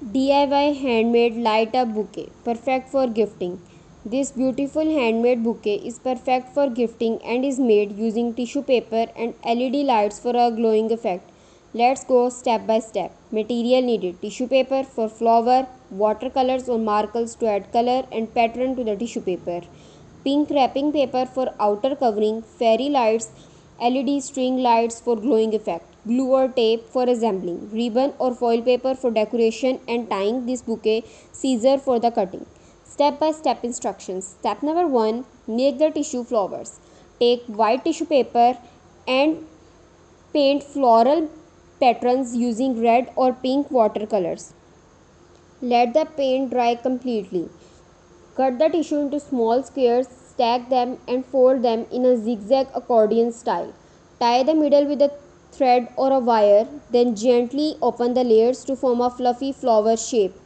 DIY handmade light up bouquet, perfect for gifting. This beautiful handmade bouquet is perfect for gifting and is made using tissue paper and LED lights for a glowing effect. Let's go step by step. Material needed: tissue paper for flower, watercolors or markers to add color and pattern to the tissue paper, pink wrapping paper for outer covering, fairy lights, LED string lights for glowing effect, glue or tape for assembling, ribbon or foil paper for decoration and tying this bouquet, scissor for the cutting. Step by step instructions. Step number 1: make the tissue flowers. Take white tissue paper and paint floral patterns using red or pink watercolors. Let the paint dry completely. Cut the tissue into small squares, stack them and fold them in a zigzag accordion style. Tie the middle with a thread or a wire, then gently open the layers to form a fluffy flower shape.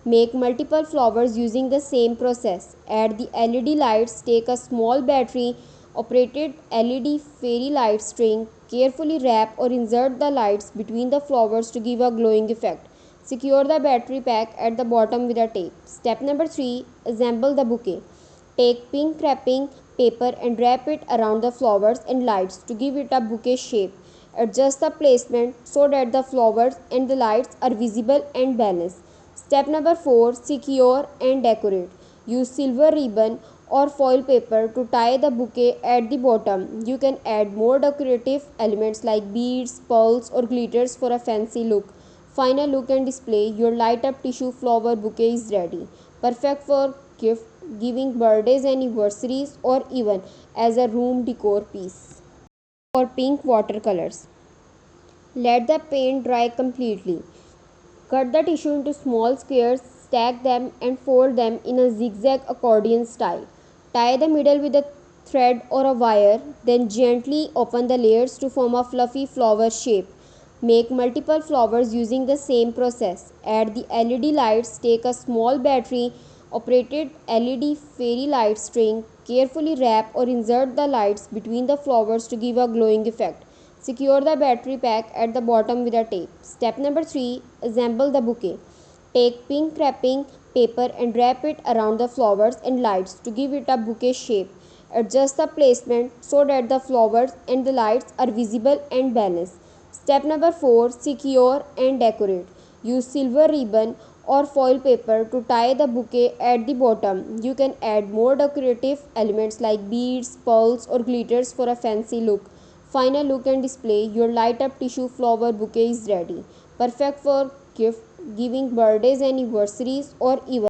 Make multiple flowers using the same process. Add the LED lights. Take a small battery operated LED fairy light string. Carefully wrap or insert the lights between the flowers to give a glowing effect. Secure the battery pack at the bottom with a tape. Step number 3: assemble the bouquet. Take pink wrapping paper and wrap it around the flowers and lights to give it a bouquet shape. Adjust the placement so that the flowers and the lights are visible and balanced. Step number 4: secure and decorate. Use silver ribbon or foil paper to tie the bouquet at the bottom. You can add more decorative elements like beads, pearls, or glitters for a fancy look. Final look and display: your light up tissue flower bouquet is ready. Perfect for gift giving, birthdays, anniversaries, or even as a room decor piece. For pink watercolors. Let the paint dry completely. Cut the tissue into small squares, stack them and fold them in a zigzag accordion style. Tie the middle with a thread or a wire, then gently open the layers to form a fluffy flower shape. Make multiple flowers using the same process. Add the LED lights. Take a small battery operated LED fairy light string. Carefully wrap or insert the lights between the flowers to give a glowing effect. Secure the battery pack at the bottom with a tape. Step number 3: assemble the bouquet. Take pink wrapping paper and wrap it around the flowers and lights to give it a bouquet shape. Adjust the placement so that the flowers and the lights are visible and balanced. Step number 4: secure and decorate. Use silver ribbon or foil paper to tie the bouquet at the bottom. You can add more decorative elements like beads, pearls, or glitters for a fancy look. Final look and display: your light up tissue flower bouquet is ready. Perfect for gift giving, birthdays, anniversaries, or even